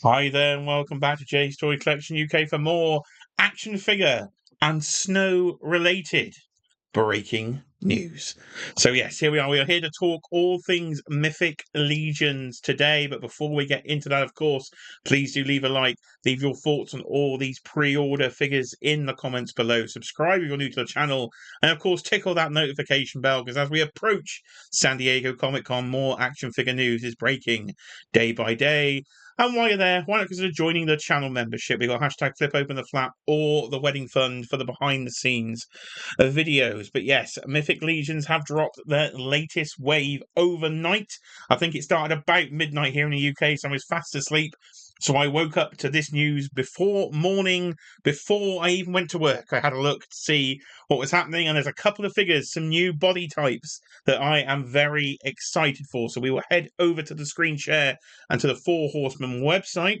Hi there, and welcome back to Jay's Toy Collection UK for more action figure and snow related breaking news. So yes, here we are. We are here to talk all things Mythic Legions today. But before we get into that, of course, please do leave a like, leave your thoughts on all these pre-order figures in the comments below. Subscribe if you're new to the channel, and of course, tickle that notification bell, because as we approach San Diego Comic-Con, more action figure news is breaking day by day. And while you're there, why not consider joining the channel membership? We've got hashtag flip open the flap or the wedding fund for the behind the scenes videos. But yes, Mythic Legions have dropped their latest wave overnight. I think it started about midnight here in the UK, so I was fast asleep. So I woke up to this news before morning, before I even went to work. I had a look to see what was happening, and there's a couple of figures, some new body types that I am very excited for. So we will head over to the screen share and to the Four Horsemen website,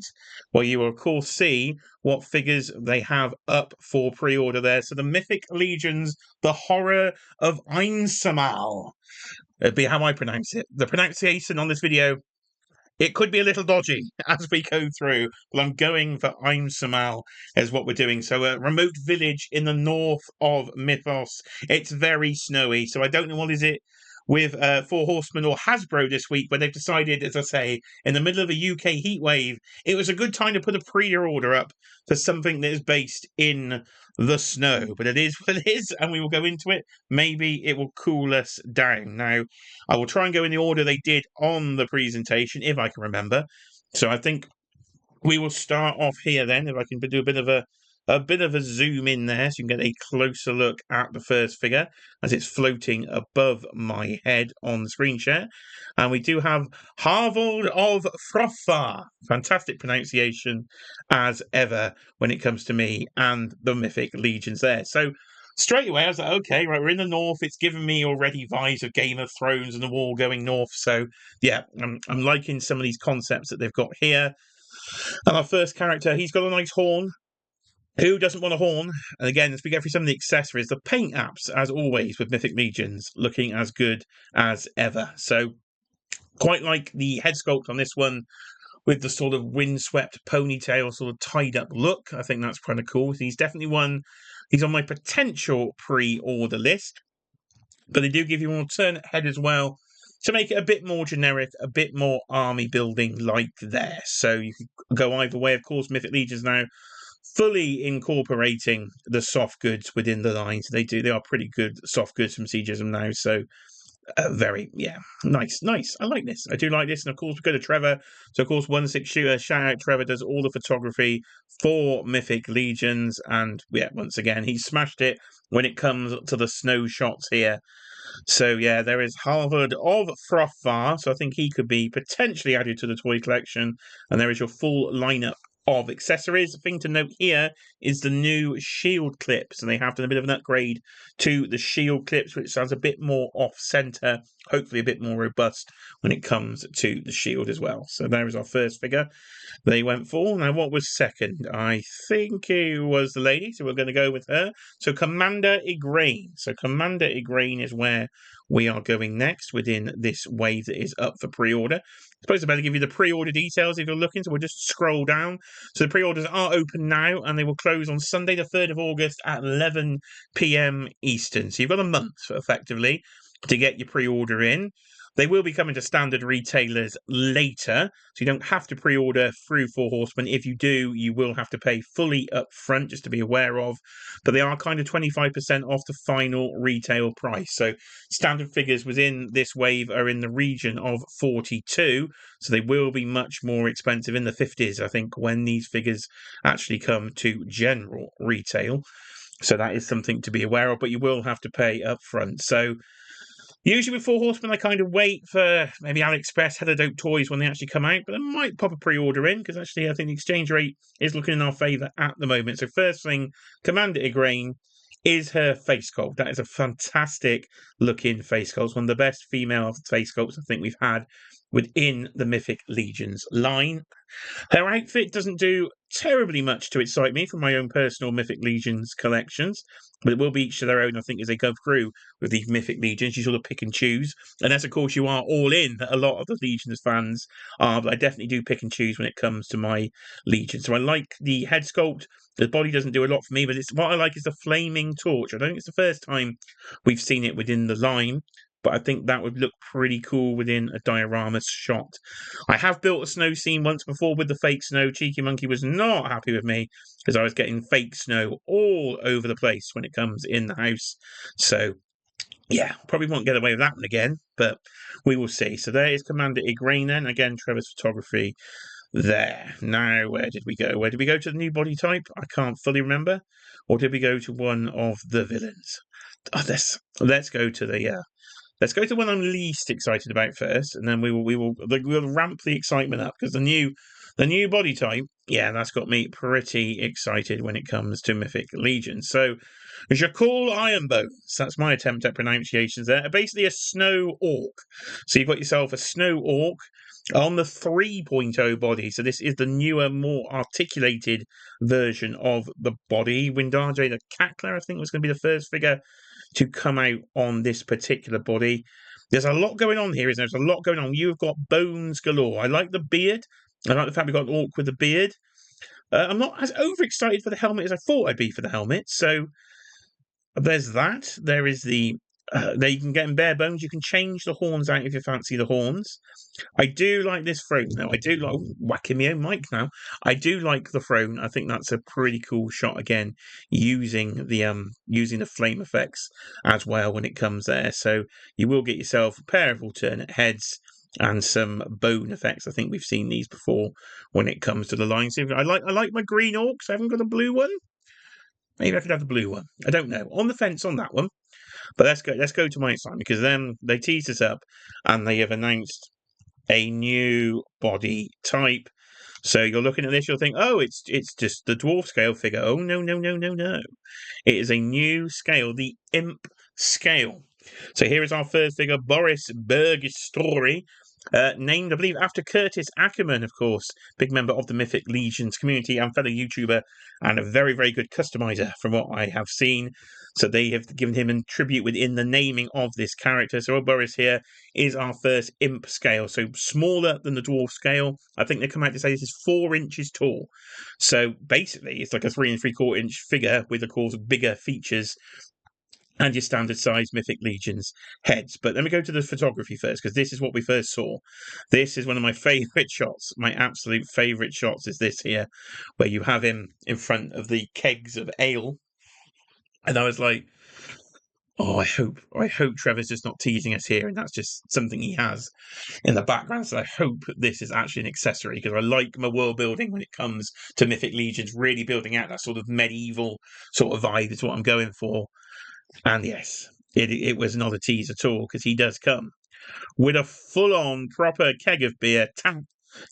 where you will of course see what figures they have up for pre-order there. So the Mythic Legions, the Horror of Einsamall. It'd be how I pronounce it. The pronunciation on this video, it could be a little dodgy as we go through, but I'm going for Einsamall is what we're doing. So a remote village in the north of Mythos. It's very snowy, so I don't know what is it with Four Horsemen or Hasbro this week, but they've decided, as I say, in the middle of a UK heat wave, it was a good time to put a pre-order up for something that is based in the snow. But it is what it is, and we will go into it. Maybe it will cool us down. Now, I will try and go in the order they did on the presentation, if I can remember. So I think we will start off here then, if I can do a bit of a zoom in there, so you can get a closer look at the first figure as it's floating above my head on the screen share. And we do have Halvard of Frothvar. Fantastic pronunciation as ever when it comes to me and the Mythic Legions there. So straight away I was like, okay, right, we're in the north. It's given me already vibes of Game of Thrones and the wall going north. So yeah, I'm liking some of these concepts that they've got here. And our first character, he's got a nice horn. Who doesn't want a horn? And again, as we go through some of the accessories, the paint apps, as always with Mythic Legions, looking as good as ever. So quite like the head sculpt on this one, with the sort of windswept ponytail, sort of tied up look. I think that's kind of cool. He's definitely one, he's on my potential pre-order list. But they do give you an alternate head as well to make it a bit more generic, a bit more army building like there. So you can go either way. Of course, Mythic Legions now fully incorporating the soft goods within the lines. They are pretty good soft goods from Siegism now. So very, yeah, nice. I like this. I do like this. And of course, we go to Trevor. So of course, 16 shooter, shout out Trevor, does all the photography for Mythic Legions. And yeah, once again, he smashed it when it comes to the snow shots here. So yeah, there is Halvard of Frothvar. So I think he could be potentially added to the toy collection. And there is your full lineup of accessories. The thing to note here is the new shield clips, and they have done a bit of an upgrade to the shield clips, which sounds a bit more off-center, hopefully a bit more robust when it comes to the shield as well. So there is our first figure they went for. Now, what was second? I think it was the lady, so we're going to go with her. So Commander Igraine. So Commander Igraine is where we are going next within this wave that is up for pre-order. I suppose I better give you the pre-order details if you're looking, so we'll just scroll down. So the pre-orders are open now, and they will close on Sunday the 3rd of August at 11 p.m. Eastern. So you've got a month, effectively, to get your pre-order in. They will be coming to standard retailers later, so you don't have to pre-order through Four Horsemen. If you do, you will have to pay fully up front, just to be aware of. But they are kind of 25% off the final retail price. So standard figures within this wave are in the region of 42, so they will be much more expensive, in the 50s, I think, when these figures actually come to general retail. So that is something to be aware of, but you will have to pay up front. So usually with Four Horsemen, I kind of wait for maybe AliExpress, Heather Dope Toys when they actually come out, but I might pop a pre-order in, because actually I think the exchange rate is looking in our favour at the moment. So first thing, Commander Igraine is her face sculpt. That is a fantastic looking face sculpt. It's one of the best female face sculpts I think we've had within the Mythic Legions line. Her outfit doesn't do terribly much to excite me from my own personal Mythic Legions collections, but it will be each to their own, I think, as they go through with these Mythic Legions. You sort of pick and choose, unless, of course, you are all in. A lot of the Legions fans are, but I definitely do pick and choose when it comes to my Legion. So I like the head sculpt. The body doesn't do a lot for me, but what I like is the flaming torch. I don't think it's the first time we've seen it within the line, but I think that would look pretty cool within a diorama shot. I have built a snow scene once before with the fake snow. Cheeky Monkey was not happy with me because I was getting fake snow all over the place when it comes in the house. So, yeah, probably won't get away with that one again, but we will see. So there is Commander Igraine then. Again, Trevor's photography there. Now, where did we go? Where did we go to the new body type? I can't fully remember. Or did we go to one of the villains? Oh, let's go to the let's go to the one I'm least excited about first, and then we'll ramp the excitement up because the new body type, yeah, that's got me pretty excited when it comes to Mythic Legion. So, Jakul Ironbones, that's my attempt at pronunciations there. Basically a snow orc. So you've got yourself a snow orc on the 3.0 body. So this is the newer, more articulated version of the body. Windarje the Cackler, I think, was going to be the first figure to come out on this particular body. There's a lot going on here, isn't there? There's a lot going on. You've got bones galore. I like the beard. I like the fact we've got an orc with a beard. I'm not as overexcited for the helmet as I thought I'd be for the helmet. So there's that. There is the there you can get in bare bones. You can change the horns out if you fancy the horns. I do like this throne though. I do like whacking my own mic now. I do like the throne. I think that's a pretty cool shot again, using the flame effects as well when it comes there. So you will get yourself a pair of alternate heads and some bone effects. I think we've seen these before when it comes to the line. So I like my green orcs. I haven't got a blue one. Maybe I could have the blue one. I don't know. On the fence on that one. But let's go to my sign because then they teased us up and they have announced a new body type. So you're looking at this, you'll think, oh, it's just the dwarf scale figure. Oh no. It is a new scale, the imp scale. So here is our first figure, Burris Birgerstori. Named, I believe, after Curtis Ackerman, of course, big member of the Mythic Legions community and fellow YouTuber, and a very, very good customizer from what I have seen. So they have given him a tribute within the naming of this character. So Burris here is our first imp scale, so smaller than the dwarf scale. I think they come out to say this is 4 inches tall. So basically, it's like a 3 3/4 inch figure with, of course, bigger features and your standard size Mythic Legions heads. But let me go to the photography first, because this is what we first saw. This is one of my favourite shots. My absolute favourite shots is this here, where you have him in front of the kegs of ale. And I was like, oh, I hope Trevor's just not teasing us here, and that's just something he has in the background. So I hope this is actually an accessory, because I like my world building when it comes to Mythic Legions, really building out that sort of medieval sort of vibe is what I'm going for. And yes, it was not a tease at all, because he does come with a full-on proper keg of beer.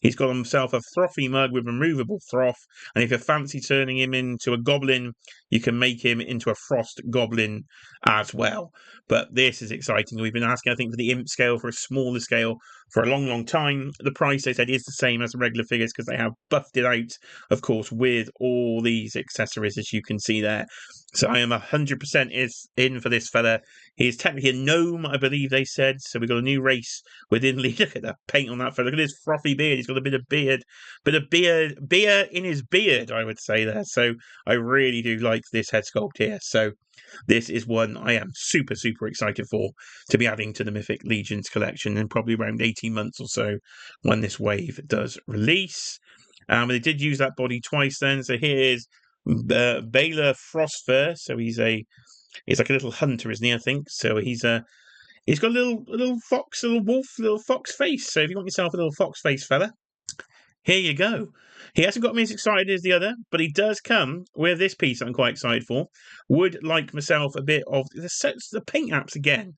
He's got himself a frothy mug with removable froth, and if you fancy turning him into a goblin, you can make him into a frost goblin as well. But this is exciting. We've been asking, I think, for the imp scale, for a smaller scale, for a long, long time. The price, they said, is the same as the regular figures, because they have buffed it out, of course, with all these accessories, as you can see there. So I am 100% in for this fella. He is technically a gnome, I believe they said. So we've got a new race within. Look at that paint on that fella. Look at his frothy beard. He's got a bit of beard, beer in his beard, I would say there. So I really do like this head sculpt here. So this is one I am super, super excited for to be adding to the Mythic Legions collection in probably around 18 months or so when this wave does release. They did use that body twice then. So here's Bylur Frostfurr. So he's like a little hunter, isn't he? I think so. He's got a little fox, little fox face. So if you want yourself a little fox face fella, here you go. He hasn't got me as excited as the other, but he does come with this piece I'm quite excited for. Would like myself a bit of the paint apps again.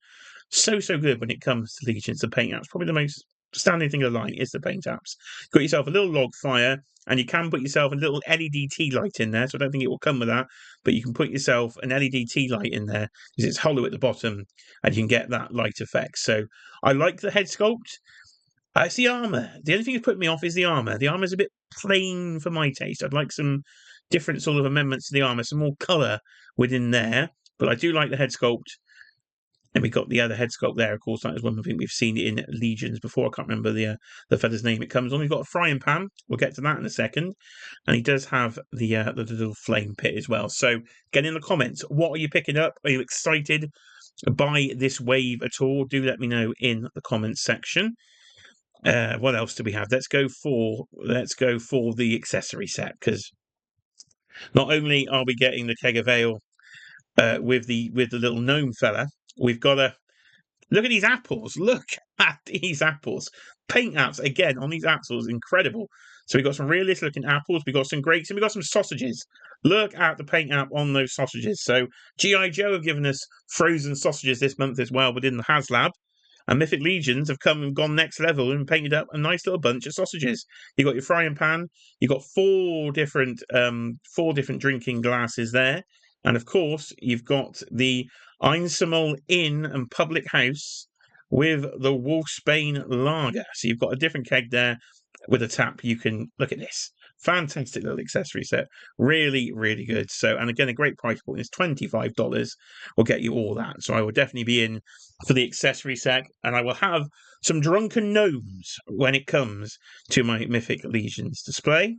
So good when it comes to Legions. The paint apps, probably the most standing thing of the line is the paint apps. Got yourself a little log fire, and you can put yourself a little LED tea light in there. So I don't think it will come with that, but you can put yourself an LED tea light in there because it's hollow at the bottom, and you can get that light effect. So I like the head sculpt. It's the armour. The only thing that's put me off is the armour. The armour's a bit plain for my taste. I'd like some different sort of amendments to the armour, some more colour within there. But I do like the head sculpt. And we got the other head sculpt there, of course. That is one thing we've seen in Legions before. I can't remember the feather's name it comes on. We've got a frying pan. We'll get to that in a second. And he does have the little flame pit as well. So get in the comments. What are you picking up? Are you excited by this wave at all? Do let me know in the comments section. What else do we have? Let's go for the accessory set, because not only are we getting the keg of ale with the little gnome fella, we've got a look at these apples. Look at these apples. Paint apps again on these apples, incredible. So we've got some realistic looking apples, we've got some grapes, and we've got some sausages. Look at the paint app on those sausages. So G.I. Joe have given us frozen sausages this month as well within the HasLab. And Mythic Legions have come and gone next level and painted up a nice little bunch of sausages. You've got your frying pan. You've got four different drinking glasses there. And of course, you've got the Einsamall Inn and Public House with the Wolfsbane Lager. So you've got a different keg there with a tap. You can look at this. Fantastic little accessory set. Really, really good. So, and again, a great price point is $25. Will get you all that. So I will definitely be in for the accessory set, and I will have some drunken gnomes when it comes to my Mythic Legions display.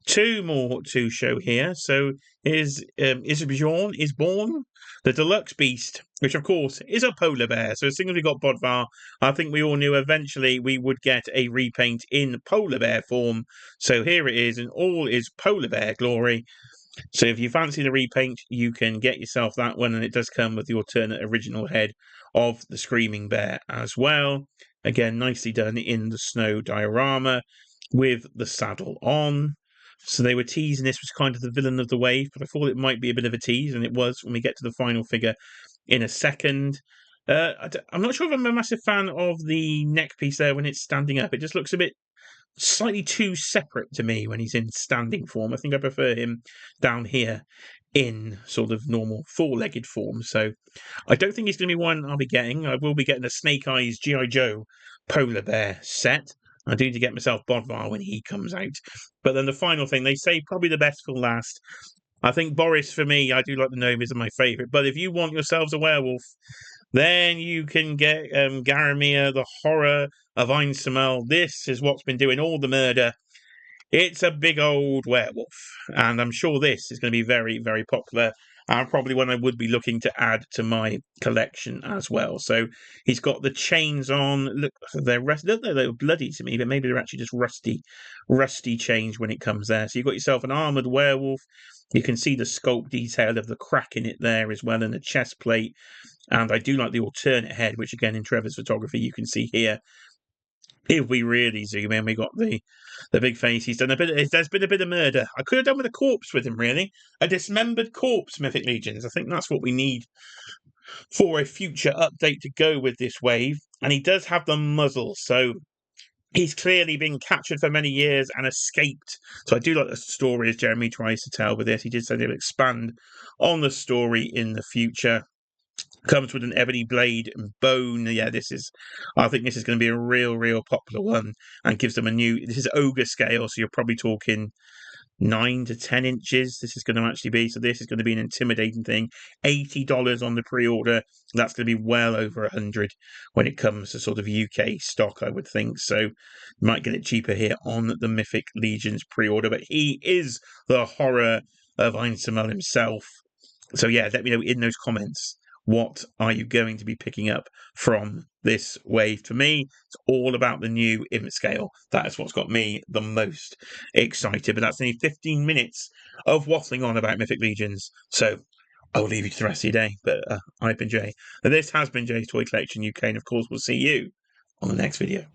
Two more to show here. So is Isbjorn is born, the deluxe beast, which of course is a polar bear. So as soon as we got Bodvar, I think we all knew eventually we would get a repaint in polar bear form. So here it is in all is polar bear glory. So if you fancy the repaint, you can get yourself that one, and it does come with the alternate original head of the screaming bear as well. Again, nicely done in the snow diorama with the saddle on. So they were teasing this was kind of the villain of the wave, but I thought it might be a bit of a tease, and it was when we get to the final figure in a second. I'm not sure if I'm a massive fan of the neck piece there when it's standing up. It just looks a bit slightly too separate to me when he's in standing form. I think I prefer him down here in sort of normal four-legged form. So I don't think he's going to be one I'll be getting. I will be getting a Snake Eyes G.I. Joe polar bear set. I do need to get myself Bodvar when he comes out. But then the final thing, they say probably the best for last. I think Boris, for me, I do like the gnome, is my favourite. But if you want yourselves a werewolf, then you can get Garmyr, the horror of Einsamall. This is what's been doing all the murder. It's a big old werewolf. And I'm sure this is going to be very, very popular. And probably one I would be looking to add to my collection as well. So he's got the chains on. Look, they're bloody to me, but maybe they're actually just rusty chains when it comes there. So you've got yourself an armoured werewolf. You can see the sculpt detail of the crack in it there as well, and the chest plate. And I do like the alternate head, which again in Trevor's photography you can see here. If we really zoom in, we got the big face. He's done there's been a bit of murder. I could have done with a corpse with him, really. A dismembered corpse, Mythic Legions. I think that's what we need for a future update to go with this wave. And he does have the muzzle, so he's clearly been captured for many years and escaped. So I do like the story as Jeremy tries to tell with this. He did say they'll expand on the story in the future. Comes with an ebony blade and bone. Yeah, I think this is going to be a real popular one, and gives them this is ogre scale, so you're probably talking 9 to 10 inches. This is going to actually be, so this is going to be an intimidating thing. $80 on the pre-order. That's going to be well over 100 when it comes to sort of UK stock, I would think. So you might get it cheaper here on the Mythic Legions pre-order, but he is the horror of Einsamall himself. So yeah, let me know in those comments. What are you going to be picking up from this wave? For me, it's all about the new image scale. That is what's got me the most excited. But that's only 15 minutes of waffling on about Mythic Legions. So I'll leave you to the rest of your day. But I've been Jay. And this has been Jay's Toy Collection UK. And of course, we'll see you on the next video.